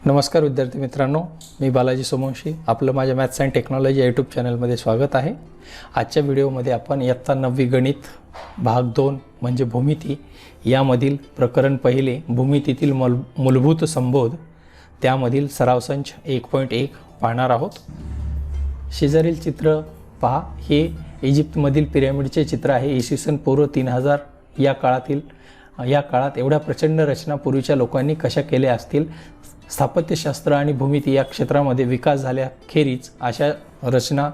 नमस्कार विद्यार्थी मित्रांनो, मी बालाजी सोमवंशी आपलं माझ्या मॅथ्स अँड टेक्नॉलॉजी यूट्यूब चॅनलमध्ये स्वागत आहे। आजच्या व्हिडिओमध्ये आपण इयत्ता 9वी गणित भाग 2 म्हणजे भूमिती यामधील प्रकरण पहिले भूमितीतील मूलभूत संबोध त्यामधील सराव संच 1.1 पाहणार आहोत। शेजारील चित्र पहा, हे इजिप्तमधील पिरॅमिडचे चित्र आहे। इसवी सन पूर्व 3000 या काळात एवढ्या प्रचंड रचना पूर्वीच्या लोकांनी कशा केल्या असतील। स्थापत्यशास्त्र आणि भूमिती या क्षेत्रामध्ये विकास झाल्याखेरीज अशा रचना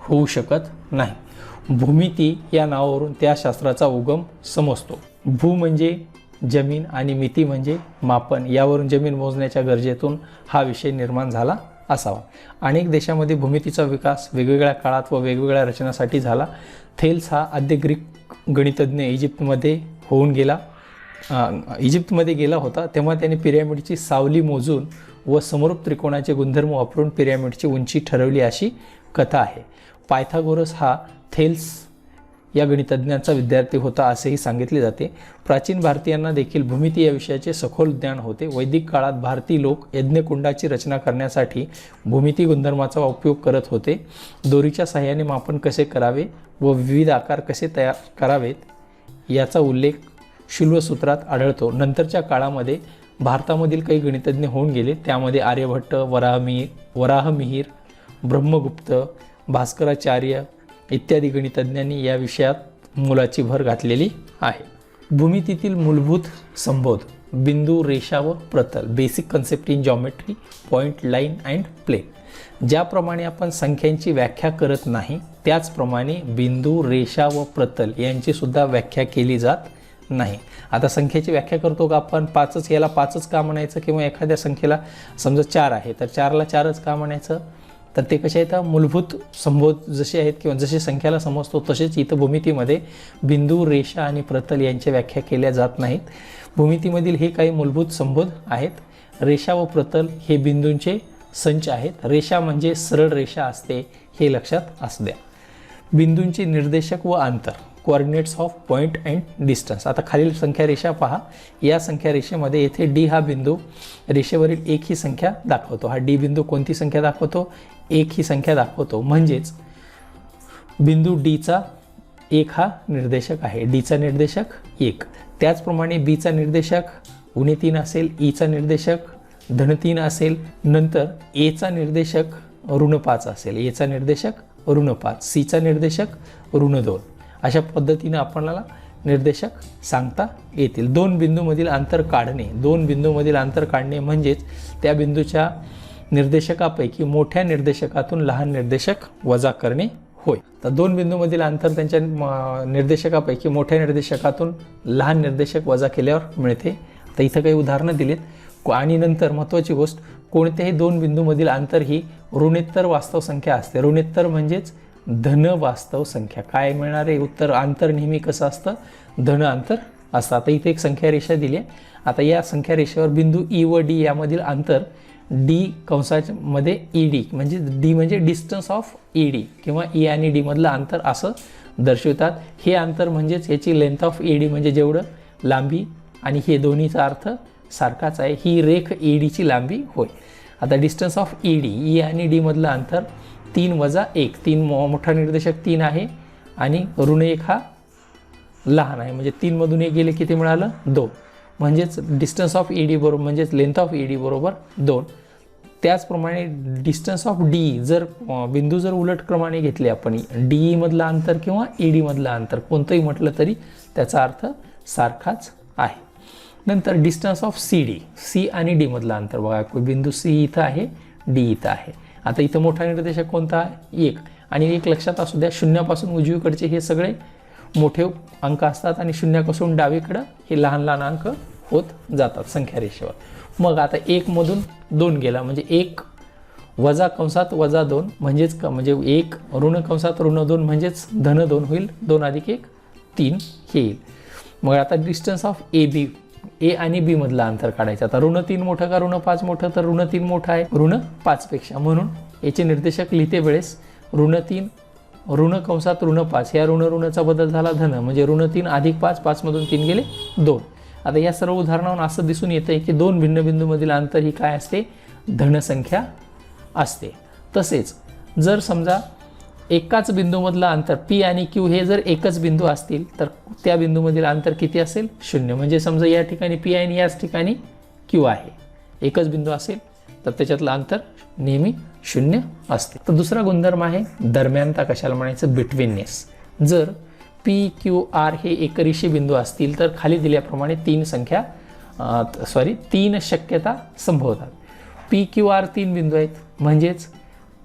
होऊ शकत नाही। भूमिती या नावावरून त्या शास्त्राचा उगम समजतो। भू म्हणजे जमीन आणि मिती म्हणजे मापन, यावरून जमीन मोजण्याच्या गरजेतून हा विषय निर्माण झाला असावा। अनेक देशांमध्ये भूमितीचा विकास वेगवेगळ्या काळात व वेगवेगळ्या रचनांसाठी झाला। थेल्स हा आद्य ग्रीक गणितज्ञ इजिप्तमध्ये गेला होता, तेव्हा त्याने पिरॅमिडची सावली मोजून व समरूप त्रिकोणाचे गुणधर्म वापरून पिरॅमिडची उंची ठरवली अशी कथा आहे। पायथागोरस हा थेल्स या गणितज्ञाचा विद्यार्थी होता असेही सांगितले जाते। प्राचीन भारतीयांना देखील भूमिती या विषयाचे सखोल ज्ञान होते। वैदिक काळात भारतीय लोक यज्ञकुंडाची रचना करण्यासाठी भूमिती गुणधर्माचा उपयोग करत होते। दोरीच्या साहाय्याने मापन कसे करावे व विविध आकार कसे तयार करावेत याचा उल्लेख शुल्वसूत्रात आढळतो। नंतरच्या काळामध्ये भारतामधील काही गणितज्ञ होऊन गेले, त्यामध्ये आर्यभट्ट, वराहमिहिर, ब्रह्मगुप्त, भास्कराचार्य इत्यादी गणितज्ञांनी या विषयात मोलाची भर घातलेली आहे। भूमितीतील मूलभूत संबोध बिंदू, रेषा व प्रतल, basic concept in geometry, point, line and plane. ज्याप्रमाणे आपण संख्यांची व्याख्या करत नाही, त्याचप्रमाणे बिंदू, रेषा व प्रतल यांची सुद्धा व्याख्या केली जात नाही। आता संख्येची व्याख्या करतो का आपण, 5च याला 5च का म्हणायचं, किंवा एखाद्या संख्येला समजा 4 आहे तर 4ला 4च का म्हणायचं, तर ते कसे आहेत मूलभूत संबोध जसे आहेत किंवा जसे संख्याला समजतो तसेच इथं भूमितीमध्ये बिंदू, रेषा आणि प्रतल यांच्या व्याख्या केल्या जात नाहीत। भूमितीमधील हे काही मूलभूत संबोध आहेत। रेषा व प्रतल हे बिंदूंचे संच आहेत। रेषा म्हणजे सरळ रेषा असते, हे लक्षात असू द्या। बिंदूंचे निर्देशक व अंतर, coordinates of point and distance. आता खालील संख्या रेषा पहा, या संख्या रेषेमध्ये येथे डी हा बिंदू रेषेवरील एक ही संख्या दाखवतो। हा डी बिंदू कोणती संख्या दाखवतो, एक ही संख्या दाखवतो, म्हणजेच बिंदू डीचा 1 हा निर्देशक आहे। डीचा निर्देशक 1। त्याचप्रमाणे बीचा निर्देशक -3 असेल, ईचा निर्देशक -3 असेल, नंतर एचा निर्देशक -5 असेल, एचा निर्देशक -5, सीचा निर्देशक -2। अशा पद्धतीने आपल्याला निर्देशक सांगता येतील। दोन बिंदूमधील अंतर काढणे म्हणजेच त्या बिंदूच्या निर्देशकापैकी मोठ्या निर्देशकातून लहान निर्देशक वजा करणे होय। तर दोन बिंदूमधील अंतर त्यांच्या निर्देशकापैकी मोठ्या निर्देशकातून लहान निर्देशक वजा केल्यावर मिळते। आता इथं काही उदाहरणं दिलीत। आणि नंतर महत्त्वाची गोष्ट, कोणत्याही दोन बिंदूमधील अंतर ही ऋणोत्तर वास्तव संख्या असते। ऋणोत्तर म्हणजेच धन वास्तव संख्या। काय मिळणार आहे उत्तर, अंतर नेहमी कसं असतं, धन अंतर असतं। आता इथे एक संख्या रेषा दिली आहे। आता या संख्या रेषेवर बिंदू ई व डी यामधील अंतर डी कंसामध्ये ईडी म्हणजे डी म्हणजे डिस्टन्स ऑफ ईडी किंवा ई आणि डी मधलं अंतर असं दर्शवतात। हे अंतर म्हणजेच याची लेंथ ऑफ ईडी म्हणजे जेवढं लांबी, आणि हे दोन्हीचा अर्थ सारखाच आहे। ही रेख ईडीची लांबी होय। आता डिस्टन्स ऑफ ईडी, ई आणि डी मधलं अंतर 3 वजा 1, 3 मोठा निर्देशक 3 आहे आणि ऋण 1 हा लहान आहे, म्हणजे 3 मधून 1 गेले किती मिळालं 2, म्हणजेच डिस्टन्स ऑफ ईडी बरोबर म्हणजेच लेंथ ऑफ ईडी बरोबर 2। त्याचप्रमाणे डिस्टन्स ऑफ डी, जर बिंदू जर उलट क्रमाने घेतले आपण, डी मधलं अंतर किंवा ईडी मधलं अंतर कोणतंही म्हटलं तरी त्याचा अर्थ सारखाच आहे। नंतर distance of C D, C आणि डी मधलं अंतर बघा, बिंदू सी इथं आहे, डी इथं आहे। आता इथं मोठा निर्देशक कोणता आहे 1, आणि एक लक्षात असू द्या, शून्यापासून उजवीकडचे हे सगळे मोठे अंक असतात आणि शून्यापासून डावीकडं हे लहान लहान अंक होत जातात संख्या रेषेवर। मग आता 1 मधून 2 गेला म्हणजे 1 वजा कंसात वजा 2 म्हणजेच म्हणजे 1 ऋण कंसात ऋण 2 म्हणजेच धन 2 होईल, 2 अधिक 1 3 हे येईल। मग आता डिस्टन्स ऑफ ए बी, ए आणि बी मधलं अंतर काढायचं। आता ऋण 3 मोठं का ऋण 5 मोठं, तर ऋण 3 मोठं आहे ऋण 5 पेक्षा, म्हणून याचे निर्देशक लिहिते वेळेस ऋण 3 ऋण कंसात ऋण 5, या ऋणचा बदल झाला धन, म्हणजे ऋण 3 अधिक 5, 5 मधून 3 गेले 2। आता या सर्व उदाहरणावरून असं दिसून येतं की दोन भिन्न बिंदूमधील अंतर ही काय असते, धनसंख्या असते. तसेच जर समजा एकाच बिंदूमधलं अंतर पी आणि क्यू हे जर एकच बिंदू असतील तर त्या बिंदूमधील अंतर किती असेल? 0. म्हणजे समजा या ठिकाणी पी आहे आणि याच ठिकाणी क्यू आहे, एकच बिंदू असेल तर त्याच्यातलं अंतर नेहमी 0 असते. तर दुसरा गुणधर्म आहे दरम्यानता. कशाला म्हणायचं? बिटवीननेस. जर पी क्यू आर हे एकरेषीय बिंदू असतील तर खाली दिल्याप्रमाणे तीन शक्यता संभवतात. पी क्यू आर 3 बिंदू आहेत, म्हणजेच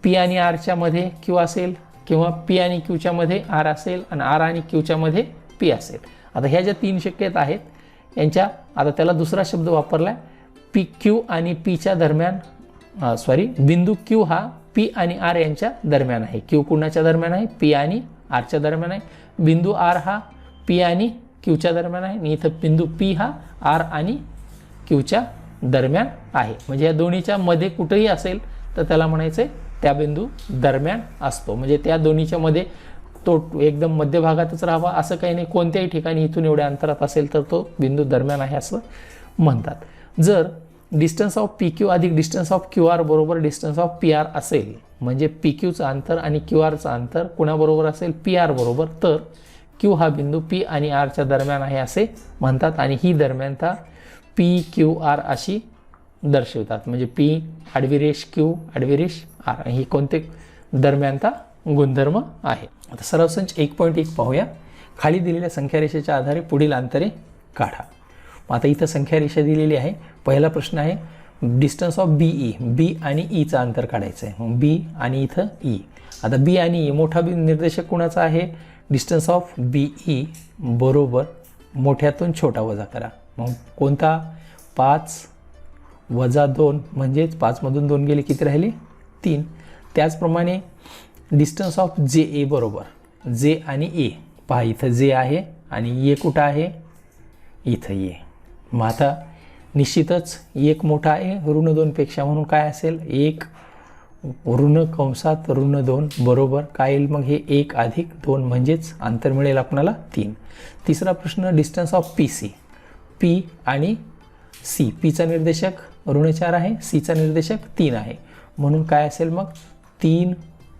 पी आणि आरच्या मध्ये क्यू असेल किंवा पी आणि क्यूच्या मध्ये आर असेल आणि आर आणि क्यूच्या मध्ये पी असेल. आता ह्या ज्या 3 शक्यता आहेत यांच्या आता त्याला दुसरा शब्द वापरला, पी क्यू आणि पीच्या दरम्यान बिंदू क्यू हा पी आणि आर यांच्या दरम्यान आहे. क्यू कुणाच्या दरम्यान आहे? पी आणि आरच्या दरम्यान आहे. बिंदू आर हा पी आणि क्यूच्या दरम्यान आहे आणि इथं बिंदू पी हा आर आणि क्यूच्या दरम्यान आहे. म्हणजे या दोन्हीच्या मध्ये कुठेही असेल तर त्याला म्हणायचं त्या बिंदू दरम्यान असतो. म्हणजे त्या दोन्हीच्या मध्ये तो एकदम मध्यभागातच राहावा असं काही नाही, कोणत्याही ठिकाणी इथून एवढ्या अंतरात असेल तर तो बिंदू दरम्यान आहे असं म्हणतात. जर डिस्टन्स ऑफ पी क्यू अधिक डिस्टन्स ऑफ क्यू आर बरोबर डिस्टन्स ऑफ पी आर असेल, म्हणजे पी क्यूचं अंतर आणि क्यू आरचं अंतर कुणाबरोबर असेल? पी आर बरोबर, तर क्यू हा बिंदू पी आणि आरच्या दरम्यान आहे असे म्हणतात. आणि ही दरम्यानता पी क्यू आर अशी दर्शवतात. म्हणजे पी आडवी रेष क्यू आडवी रेष आर, ही कोणते दरम्यानता गुणधर्म आहे. आता सराव संच 1.1 पाहूया. खाली दिलेल्या संख्या रेषेच्या आधारे पुढील अंतरे काढा. आता इथं संख्या रेषा दिलेली आहे. पहिला प्रश्न आहे डिस्टन्स ऑफ बीई, बी आणि ईचं अंतर काढायचं आहे. मग बी आणि इथं ई. आता बी आणि ई मोठा निर्देशक कोणाचा आहे? डिस्टन्स ऑफ बीई बरोबर मोठ्यातून छोटा वजा करा. मग कोणता? 5 वजा 2 म्हणजेच 5 मधून 2 गेले किती राहिले? 3. त्याचप्रमाणे डिस्टन्स ऑफ जे ए बरोबर जे आणि ए. पहा इथं जे आहे आणि ए कुठं आहे? इथं ए. मग आता निश्चितच एक मोठा आहे ऋण 2 पेक्षा, म्हणून काय असेल? 1 ऋण कंसात ऋण 2 बरोबर काय येईल? मग हे 1 अधिक 2 म्हणजेच अंतर मिळेल आपल्याला 3. तिसरा प्रश्न distance of P C, P आणि सी. पीचा निर्देशक ऋण 4 आहे, सीचा निर्देशक 3 आहे, म्हणून काय असेल मग? 3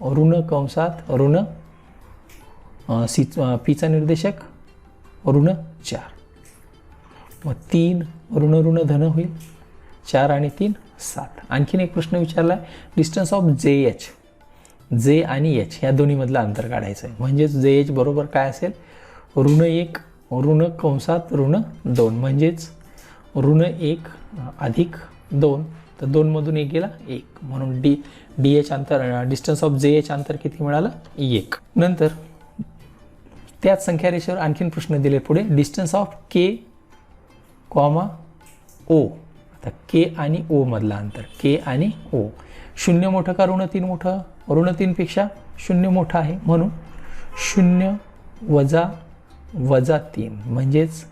ऋण कंसात ऋण पीचा निर्देशक ऋण 4. मग 3 ऋण ऋण धन होईल, 4 आणि 3 7. आणखीन एक प्रश्न विचारला आहे डिस्टन्स ऑफ जे एच, जे आणि एच ह्या दोन्हीमधलं अंतर काढायचं आहे. म्हणजेच जे एच बरोबर काय असेल? ऋण 1 ऋण कंसात ऋण 2 म्हणजेच ऋण 1 अधिक 2, तर 2 मधून 1 गेला 1, म्हणून डी एच अंतर डिस्टन्स ऑफ जे एच अंतर किती मिळालं? 1. नंतर त्याच संख्या रेषेवर आणखीन प्रश्न दिले पुढे डिस्टन्स ऑफ के कॉमा ओ. आता के आणि ओ मधला अंतर, के आणि ओ. 0 मोठं का ऋण 3 मोठं? ऋण 3 पेक्षा 0 मोठा आहे, म्हणून 0 वजा 3 म्हणजेच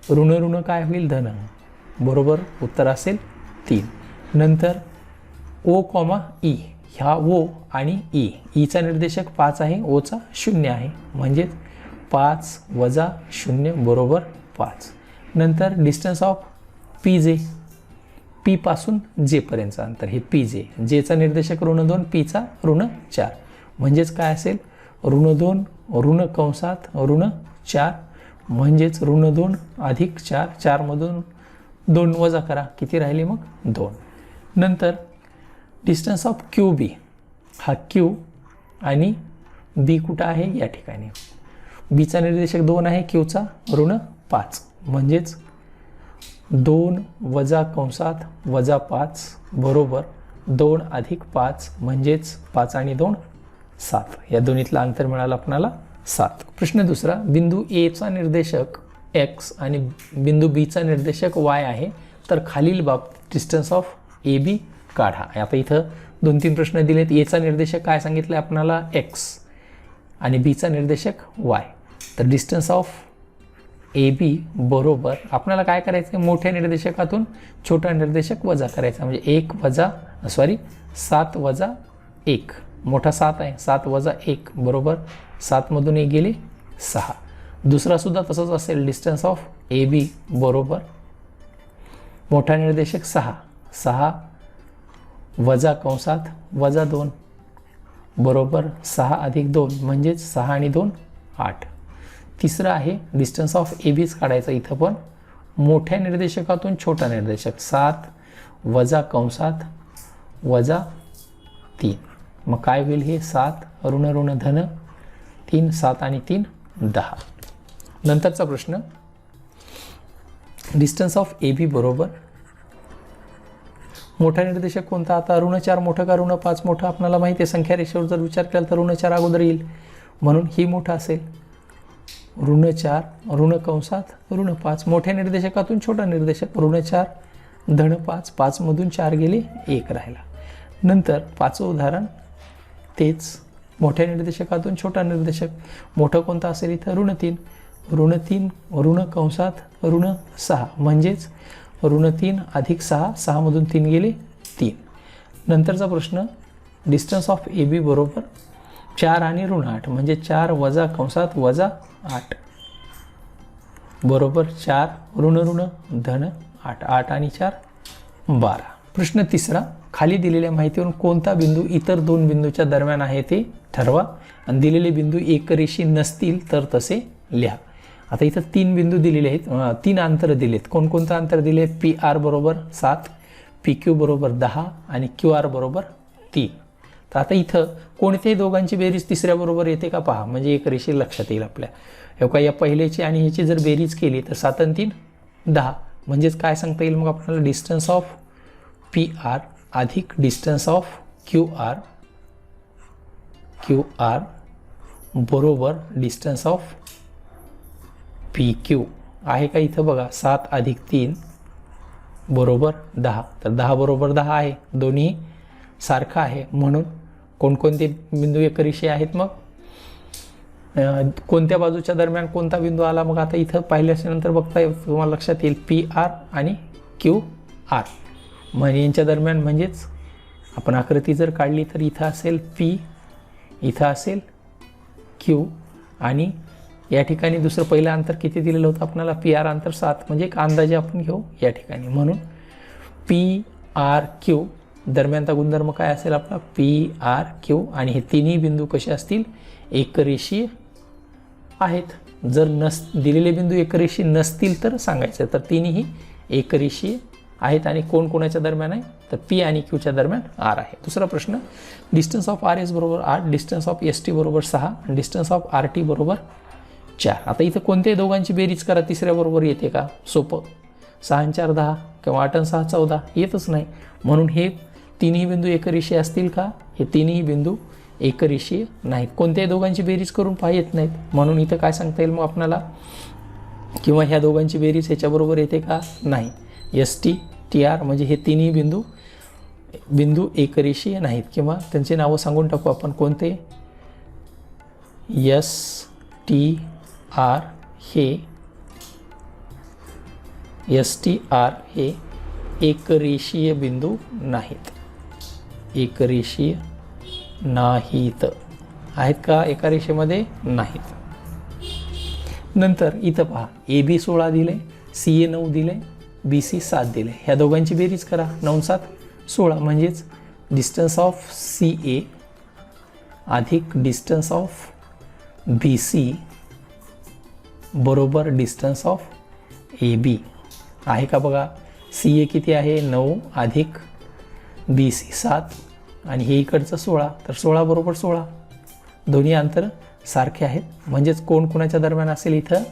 ऋण ऋण काय होईल? धन. बरोबर उत्तर असेल 3. नंतर ओ कॉमा ई. ह्या ओ आणि ई, ईचा निर्देशक 5 आहे, ओचा 0 आहे, म्हणजेच 5 वजा 0 बरोबर 5. नंतर डिस्टन्स ऑफ पी जे, पी पासून जे पर्यंतचं अंतर हे पी जे. जेचा निर्देशक ऋण 2, पीचा ऋण 4, म्हणजेच काय असेल? ऋण 2 ऋण कंसात ऋण 4 म्हणजेच ऋण 2 अधिक 4, 4 मधून 2 वजा करा किती राहिले मग? 2. नंतर डिस्टन्स ऑफ क्यू बी, हा क्यू आणि बी कुठं आहे? या ठिकाणी. बीचा निर्देशक 2 आहे, क्यूचा ऋण 5 म्हणजेच 2 वजा कंसात वजा 5 बरोबर 2 अधिक 5 म्हणजेच 5 आणि 2 7. या दोन्हीतलं अंतर मिळालं आपल्याला 7. प्रश्न दुसरा बिंदू एचा निर्देशक x आणि बिंदू बीचा निर्देशक y आहे, तर खालील बाबतीत डिस्टन्स ऑफ ए बी काढा. आता इथं 2-3 प्रश्न दिलेत. एचा निर्देशक काय सांगितलं आपल्याला? x आणि बीचा निर्देशक y. तर डिस्टन्स ऑफ ए बी बरोबर आपल्याला काय करायचं आहे? मोठ्या निर्देशकातून छोटा निर्देशक वजा करायचा, म्हणजे 7 वजा 1. मोठा 7 आहे, 7 वजा 1 बरोबर 7 मधून 1 गेले 6. दुसरा सुद्धा तसंच असेल. डिस्टन्स ऑफ ए बी बरोबर मोठा निर्देशक 6 6 वजा कंसात वजा 2 बरोबर 6 अधिक 2 म्हणजेच 6 आणि 2 8. तिसरं आहे डिस्टन्स ऑफ ए बीच काढायचं. इथं पण मोठ्या निर्देशकातून छोटा निर्देशक 7 वजा कंसात वजा 3. मग काय होईल हे 7 ऋण ऋण धन 3 7 आणि 3 10. नंतरचा प्रश्न डिस्टन्स ऑफ ए बी बरोबर मोठा निर्देशक कोणता. आता ऋण 4 मोठं का ऋण 5 मोठं आपल्याला माहिती आहे. संख्या रेषेवर जर विचार केला तर ऋण 4 अगोदर येईल म्हणून ही मोठा असेल. ऋण 4 ऋण कंसात ऋण 5 मोठ्या निर्देशकातून छोटा निर्देशक ऋण 4 धन 5 5 मधून 4 गेले 1 राहिला. नंतर 5वं उदाहरण तेच मोठ्या निर्देशकातून छोटा निर्देशक मोठं कोणता असेल इथं ऋण 3 ऋण कंसात ऋण 6 म्हणजेच ऋण 3 अधिक 6 6 मधून 3 गेले 3. नंतरचा प्रश्न डिस्टन्स ऑफ ए बी बरोबर 4 आणि ऋण 8 म्हणजे 4 वजा कंसात वजा 8 बरोबर 4 ऋण ऋण धन 8 8 आणि 4 12. प्रश्न तिसरा खाली दिलेल्या माहितीवरून कोणता बिंदू इतर दोन बिंदूच्या दरम्यान आहे ते ठरवा आणि दिलेले बिंदू एकरेषी नसतील तर तसे लिहा. आता इथं 3 बिंदू दिलेले आहेत, 3 अंतर दिलेत. कोणकोणतं अंतर दिले. पी आर बरोबर 7 पी क्यू बरोबर 10 आणि क्यू आर बरोबर 3. तर आता इथं कोणत्याही दोघांची बेरीज तिसऱ्या बरोबर येते का पहा म्हणजे एकरेषी लक्षात येईल आपल्या. हे का या पहिल्याची आणि ह्याची जर बेरीज केली तर 7 आणि 3 10 म्हणजेच काय सांगता येईल मग आपल्याला डिस्टन्स ऑफ पी आर अधिक डिस्टन्स ऑफ क्यू आर बरोबर डिस्टन्स ऑफ पी क्यू आहे का. इथं बघा 7 अधिक 3 बरोबर 10 तर 10 बरोबर 10 आहे. दोन्ही सारखं आहे म्हणून कोणकोणते बिंदू एकरेषीय आहेत. मग कोणत्या बाजूच्या दरम्यान कोणता बिंदू आला. मग आता इथं पाहिल्यानंतर बघता तुम्हाला लक्षात येईल पी आर आणि क्यू आर म्हणजे यांच्या दरम्यान म्हणजेच आपण आकृती जर काढली तर इथं असेल पी इथं असेल क्यू आणि या ठिकाणी दुसरं पहिलं अंतर किती दिलेलं होतं आपल्याला पी आर अंतर 7 म्हणजे एक अंदाजे आपण घेऊ या ठिकाणी. म्हणून पी आर क्यू दरम्यानचा गुणधर्म काय असेल आपला पी आर क्यू आणि हे तिन्ही बिंदू कसे असतील एकरेषीय आहेत. जर दिलेले बिंदू एकरेषीय नसतील तर सांगायचं. तर तिन्ही एकरेषीय आहेत आणि कोण कोणाच्या दरम्यान आहे तर पी आणि क्यूच्या दरम्यान आर आहे. दुसरा प्रश्न डिस्टन्स ऑफ आर एस बरोबर 8 डिस्टन्स ऑफ एस टी बरोबर 6 आणि डिस्टन्स ऑफ आर टी बरोबर 4. आता इथं कोणत्याही दोघांची बेरीज करा तिसऱ्या बरोबर येते का. सोपं 6 आणि 4 10 किंवा 8 आणि 6 14 येतच नाही. म्हणून हे तिन्ही बिंदू एकरेषीय असतील का. हे तिन्ही बिंदू एकरेषीय नाहीत. कोणत्याही दोघांची बेरीज करून पाहत नाहीत म्हणून इथं काय सांगता येईल मग आपल्याला किंवा ह्या दोघांची बेरीज ह्याच्याबरोबर येते का नाही. एस टी टी आर म्हणजे हे तिन्ही बिंदू एकरेषीय नाहीत किंवा त्यांचे नावं सांगून टाकू आपण कोणते. एस टी आर हे एकरेषीय बिंदू नाहीत. एकरेषीय नाहीत आहेत का एका रेषेमध्ये नाहीत. नंतर इथं पहा ए बी 16 दिले सी ए 9 दिले बी सी 7 दिले. ह्या दोघांची बेरीज करा 9 7 16 म्हणजेच डिस्टन्स ऑफ सी ए अधिक डिस्टन्स ऑफ बी सी बरोबर डिस्टन्स ऑफ ए बी आहे का. बघा सी ए किती आहे 9 अधिक बी सी 7 आणि हे इकडचं 16 तर 16 बरोबर 16 दोन्ही अंतर सारखे आहेत. म्हणजेच कोण कोणाच्या दरम्यान असेल इथं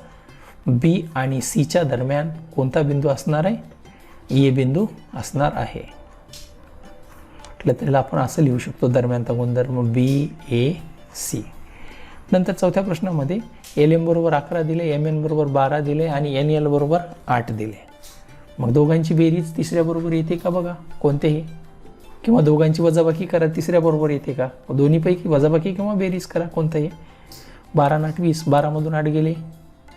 बी आणि सीच्या दरम्यान कोणता बिंदू असणार आहे ए बिंदू असणार आहे. त्याला आपण असं लिहू शकतो दरम्यानचा गुणधर्म बी ए सी. नंतर चौथ्या प्रश्नामध्ये एल एम बरोबर 11 दिले एम एन बरोबर 12 दिले आणि एन एल बरोबर 8 दिले. मग दोघांची बेरीज तिसऱ्या बरोबर येते का बघा कोणतेही किंवा दोघांची वजाबाकी करा तिसऱ्या बरोबर येते का. दोन्हीपैकी वजाबाकी किंवा बेरीज करा कोणताही. 12 आणि 8 20 12मधून 8 गेले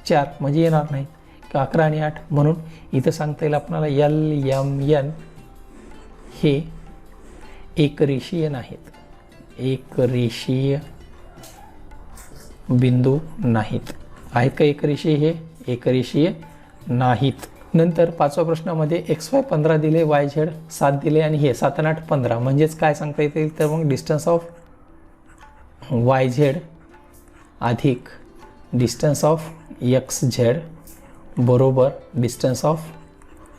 4 म्हणजे येणार नाही. 11 आणि 8 म्हणून इथं सांगता येईल आपल्याला एल एम एन हे एकरेषीय नाहीत. एकरेषीय बिंदू नाहीत आहेत का एकरेषीय हे एकरेषीय नाहीत. नंतर 5व्या प्रश्नामध्ये XY 15 दिले, YZ 7 दिले आणि हे 7 आणि 8 15, म्हणजेच काय सांगता येईल तर मग डिस्टन्स ऑफ YZ अधिक डिस्टन्स ऑफ XZ बरोबर डिस्टन्स ऑफ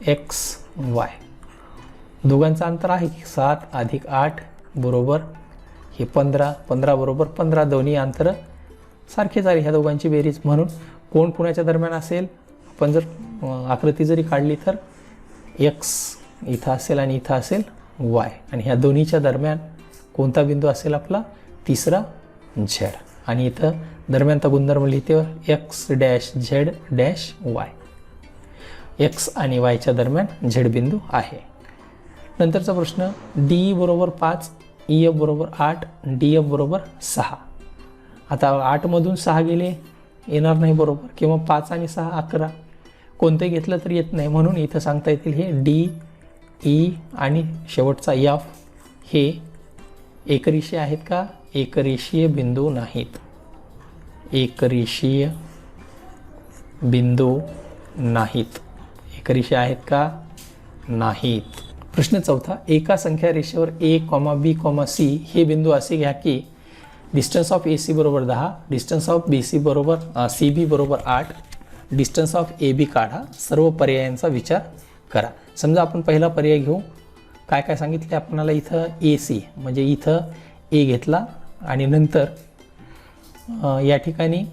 XY. दोघांचं अंतर आहे की 7 अधिक 8 बरोबर हे 15, 15 बरोबर 15, दोन्ही अंतर सारखेच आहे ह्या दोघांची बेरीज. म्हणून कोण कोणाच्या दरम्यान असेल, आपण जर आकृती जरी काढली तर X इथं असेल आणि इथं असेल Y, आणि ह्या दोन्हीच्या दरम्यान कोणता बिंदू असेल आपला, तिसरा Z, आणि इथं दरम्यानचा गुणधर्म लिहिते X dash Z dash Y. X आणि Yच्या दरम्यान Z बिंदू आहे. नंतरचा प्रश्न, DE बरोबर 5, EF बरोबर 8, DF बरोबर 6. आता 8मधून 6 गेले येणार नाही बरोबर, किंवा 5 आणि 6 11, कोणतंही घेतलं तर येत नाही. म्हणून इथं सांगता येतील हे DE आणि शेवटचा F हे एकरेषीय आहेत का, एकरेषीय बिंदू नाहीत, एकरेषीय बिंदू नाहीत. एकरेषीय आहेत का, नाहीत. प्रश्न चौथा, एका संख्या रेषेवर A, B, C हे बिंदू असे घ्या की डिस्टन्स ऑफ AC बरोबर 10, डिस्टन्स ऑफ BC बरोबर CB बरोबर 8, डिस्टन्स ऑफ AB काढा. सर्व पर्यायांचा विचार करा. समजा आपण पहिला पर्याय घेऊ. काय काय सांगितले आपल्याला इथं, AC म्हणजे इथं A घेतला आणि नंतर या ठिकाणी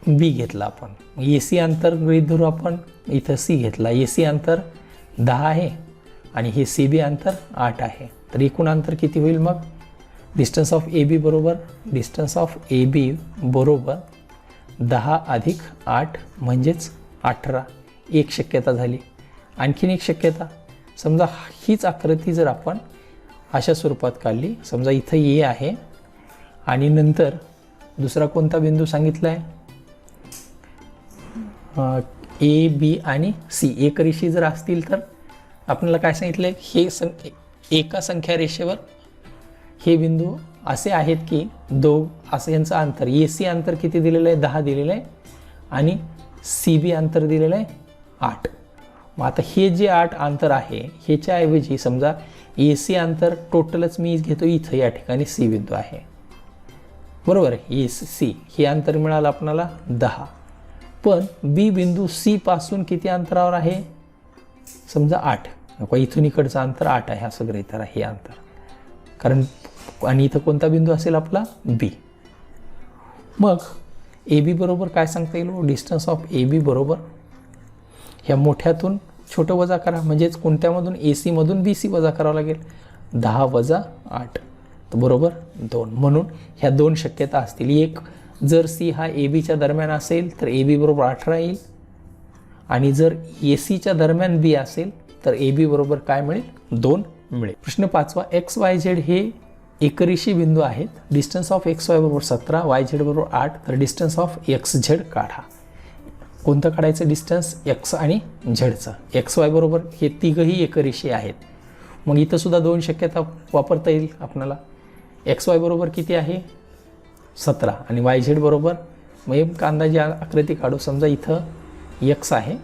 B घेतला आपण. AC अंतर गृहीत धरू आपण, इथं C घेतला. AC अंतर 10 आहे आणि हे CB अंतर 8 आहे. तर एकूण अंतर किती होईल मग, डिस्टन्स ऑफ AB बरोबर डिस्टन्स ऑफ AB बरोबर 10 अधिक 8 म्हणजेच 18. एक शक्यता झाली. आणखीन एक शक्यता, समजा हीच आकृती जर आपण अशा स्वरूपात काढली, समजा इथं A आहे आणि नंतर दुसरा कोणता बिंदू सांगितला आहे, A, B आणि C एकरेषीय जर असतील तर आपल्याला काय सांगितलं आहे, हे एका संख्या रेषेवर हे बिंदू असे आहेत की असं यांचं अंतर, AC अंतर किती दिलेलं आहे, 10 दिलेलं आहे आणि CB अंतर दिलेलं आहे 8. मग आता हे जे 8 अंतर आहे ह्याच्याऐवजी समजा AC अंतर टोटलच मी घेतो, इथं या ठिकाणी C बिंदू आहे बरोबर, AC हे अंतर मिळालं आपल्याला 10. पण B बिंदू C पासून किती अंतरावर आहे, समजा 8, इथून इकडचं अंतर 8 आहे असं गृहीत धरा हे अंतर, कारण आणि इथं कोणता बिंदू असेल आपला B. मग AB बरोबर काय सांगता येईल, डिस्टन्स ऑफ AB बरोबर ह्या मोठ्यातून छोटं वजा करा, म्हणजेच कोणत्यामधून AC मधून BC वजा करावं लागेल, 10 वजा 8 तर बरोबर 2. म्हणून ह्या दोन शक्यता असतील. एक, जर C हा ABच्या दरम्यान असेल तर AB बरोबर 18 येईल, आणि जर ACच्या दरम्यान B असेल तर AB बरोबर काय मिळेल, 2 मिळेल. प्रश्न 5वा, XYZ हे एकरेषीय बिंदू आहेत. डिस्टन्स ऑफ XY बरोबर 17, YZ बरोबर 8, तर डिस्टन्स ऑफ XZ काढा. कोणतं काढायचं डिस्टन्स, X आणि Zचं. XY बरोबर हे तिघही एकरेषीय आहेत. मग इथं सुद्धा दोन शक्यता वापरता येईल आपल्याला. XY बरोबर किती आहे 17 आणि YZ बरोबर, मग एक अंदाजे आकृती काढू. समजा इथं X आहे,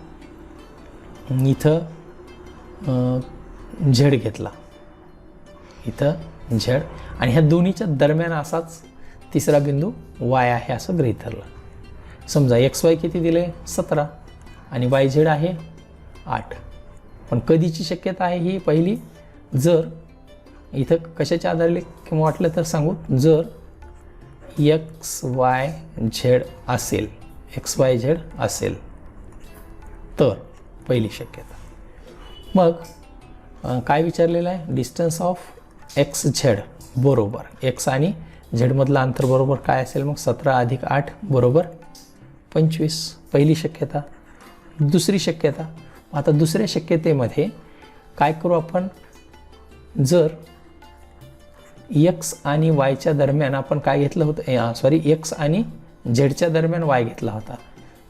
इथं Z घेतला, इथं Z, आणि ह्या दोन्हीच्या दरम्यान असाच तिसरा बिंदू Y आहे असं गृहीत धरलं. समजा XY किती दिले 17 आणि YZ आहे 8. पण कधीची शक्यता आहे ही पहिली, जर इथं कशाच्या आधारे किंवा वाटलं तर सांगू, जर XYZ असेल, XYZ असेल तर पहिली शक्यता. मग काय विचारलेलं आहे, डिस्टन्स ऑफ XZ बरोबर X आणि Z मधलं अंतर बरोबर काय असेल, मग 17 अधिक 8 बरोबर 25. पहिली शक्यता. दुसरी शक्यता, आता दुसऱ्या शक्यतेमध्ये काय करू आपण, जर X आणि Yच्या दरम्यान आपण काय घेतलं होतं, X आणि Zच्या दरम्यान Y घेतला होता.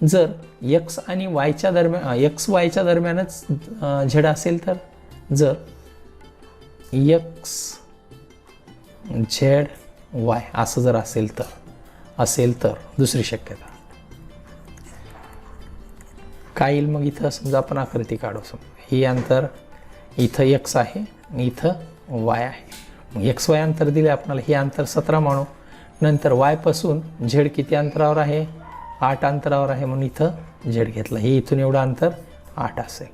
जर X आणि Yच्या दरम्यान XYच्या दरम्यानच Z असेल तर, जर XZY असं जर असेल तर दुसरी शक्यता काय येईल मग इथं समजा आपण आकृती काढू. समजा ही अंतर इथं x आहे आणि इथं y आहे. मग x y अंतर दिले आपल्याला, हे अंतर 17 मानू. नंतर y पासून z किती अंतरावर आहे, 8 अंतरावर आहे, म्हणून इथं z घेतलं. हे इथून एवढं अंतर 8 असेल.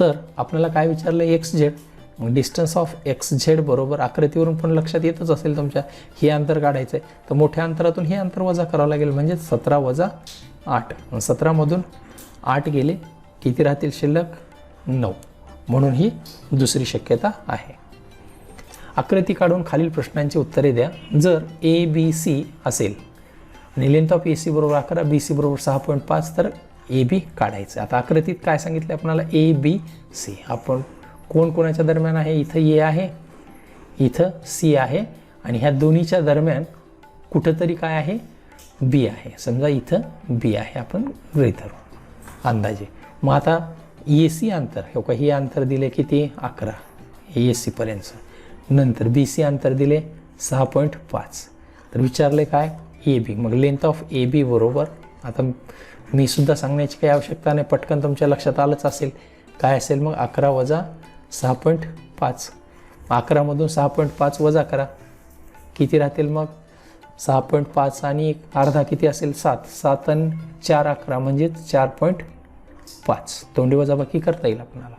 तर आपल्याला काय विचारलं, xz. मग डिस्टन्स ऑफ xz बरोबर आकृतीवरून पण लक्षात येतच असेल तुमच्या, हे अंतर काढायचं आहे. तर मोठ्या अंतरातून हे अंतर वजा करावं लागेल, म्हणजे 17 वजा 8. 17मधून 8 गेले, किती राहतील शिल्लक, 9. म्हणून ही दुसरी शक्यता आहे. आकृती काढून खालील प्रश्नांची उत्तरे द्या. जर ABC असेल आणि लेंथ ऑफ AC बरोबर 11, BC बरोबर 6.5, तर AB काढायचं. आता आकृतीत काय सांगितलं आपल्याला, ABC. आपण कोण कोणाच्या दरम्यान आहे, इथं A आहे, इथं C आहे, आणि ह्या दोन्हीच्या दरम्यान कुठंतरी काय आहे, B आहे. समजा इथं B आहे, आपण गृहीत धरू अंदाजे. मग आता AC अंतर, हो का, हे अंतर दिले किती, 11, हे AC पर्यंत. नंतर BC अंतर दिले 6.5. तर विचारले काय, AB. मग लेंथ ऑफ AB बरोबर, आता मी सुद्धा सांगण्याची काही आवश्यकता नाही, पटकन तुमच्या लक्षात आलंच असेल. काय असेल मग, 11 वजा 6.5. 11मधून 6.5 वजा करा, किती राहतील मग, 6.5 आणि अर्धा किती असेल, 7. 7 आणि 4 11, म्हणजे 4.5. तोंडी वजाबाकी करता येईल आपल्याला.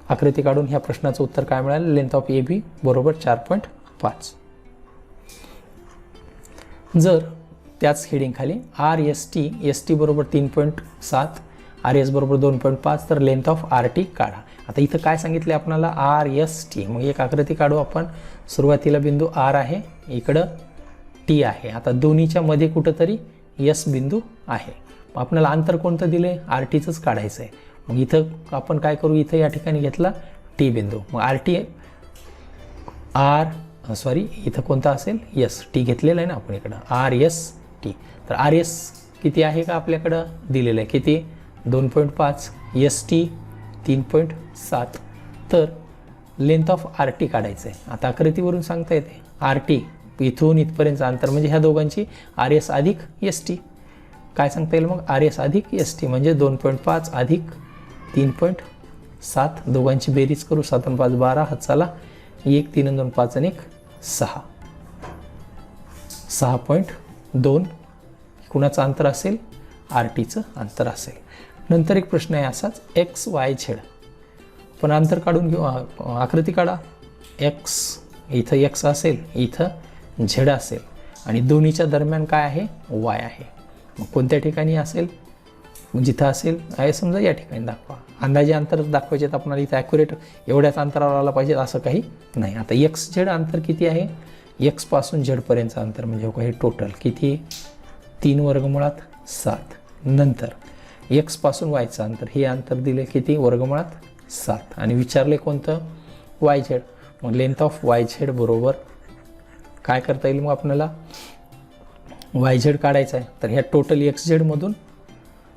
आकृती काढून ह्या प्रश्नाचं उत्तर काय मिळालं, लेंथ ऑफ AB बरोबर 4.5. जर त्याच हेडिंगखाली RST बरोबर 3.7, RS बरोबर 2.5, तर लेंथ ऑफ RT काढा. आता इथं काय सांगितलं आपल्याला, RST. मग एक आकृती काढू आपण. सुरुवातीला बिंदू R आहे, इकडं T आहे. आता दोन्हीच्या मध्ये कुठंतरी S बिंदू आहे. आपल्याला अंतर कोणतं दिले, RTचंच काढायचं आहे. मग इथं आपण काय करू, इथं या ठिकाणी घेतला T बिंदू. मग इथं कोणता असेल, S. T घेतलेलं आहे ना आपण इकडं, RST. तर RS किती आहे का आपल्याकडं दिलेलं आहे, किती, 2.5, ST 3.7. तर लेंथ ऑफ RT काढायचं आहे. आता आकृतीवरून सांगता येते, RT इथून इथपर्यंत अंतर, म्हणजे ह्या दोघांची RS अधिक ST. काय सांगता येईल मग, RS अधिक ST, म्हणजे 2.5 अधिक 3.7. दोघांची बेरीज करू, 7 आणि 5 12, हाताला 1, 3 आणि 2 5 आणि 1 6. 6.2 कुणाचं अंतर असेल, RTचं अंतर असेल. नंतर एक प्रश्न आहे असाच, XYZ. पण अंतर काढून घेऊ, आकृती काढा. इथं X असेल, इथं Z असेल, आणि दोन्हीच्या दरम्यान काय आहे, Y आहे. मग कोणत्या ठिकाणी असेल, जिथं असेल आहे समजा या ठिकाणी दाखवा. अंदाजे अंतर दाखवायचे आहेत आपल्याला, इथं ॲक्युरेट एवढ्याच अंतरावर आला पाहिजे असं काही नाही. आता XZ अंतर किती आहे, X पासून Z पर्यंतचं अंतर, म्हणजे हे टोटल किती, 3 वर्गमुळात 7. नंतर X पासून Yचं अंतर, हे अंतर दिले किती, वर्गमुळात 7. आणि विचारले कोणतं, YZ. मग लेंथ ऑफ YZ बरोबर काय करता येईल मग आपल्याला, YZ काढायचं आहे. तर ह्या टोटल XZ मधून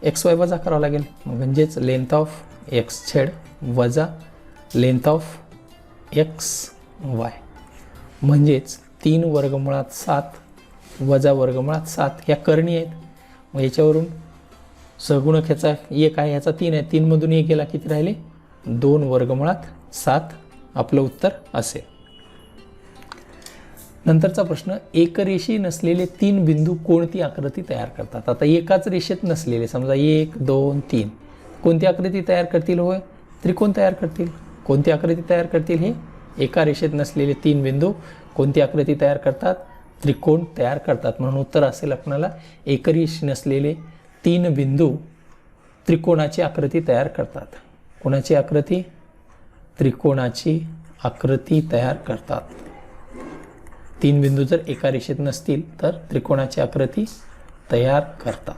XY वजा करावं लागेल. म्हणजेच लेंथ ऑफ XZ वजा लेंथ ऑफ XY, म्हणजेच 3 वर्गमुळात 7 वजा वर्गमुळात 7 ह्या करणी आहेत. मग याच्यावरून सहगुणक ह्याचा 1 आहे, ह्याचा 3 आहे. 3 मधून 1 गेला, किती राहिले, 2 वर्गमुळात 7 आपलं उत्तर असेल. नंतरचा प्रश्न, एकरेषी नसलेले 3 बिंदू कोणती आकृती तयार करतात. आता एकाच रेषेत नसलेले, समजा 1 2 3, कोणती आकृती तयार करतील, होय त्रिकोण तयार करतील. कोणती आकृती तयार करतील, हे एका रेषेत नसलेले 3 बिंदू कोणती आकृती तयार करतात, त्रिकोण तयार करतात. म्हणून उत्तर असेल आपल्याला, एकरेषी नसलेले 3 बिंदू त्रिकोणाची आकृती तयार करतात. कोणाची आकृती, त्रिकोणाची आकृती तयार करतात. 3 बिंदू जर एका रेषेत नसतील तर त्रिकोणाची आकृती तयार करतात.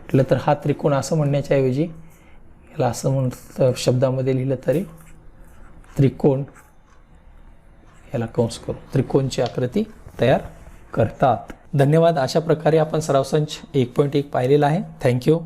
म्हटलं तर हा त्रिकोण असं म्हणण्याच्या ऐवजी याला असं म्हणतं, शब्दामध्ये लिहिलं तरी त्रिकोण, याला कंस करू, त्रिकोणची आकृती तयार करतात. धन्यवाद. अशा प्रकारे आपण सराव संच 1.1 पाहिलेला आहे. थँक्यू.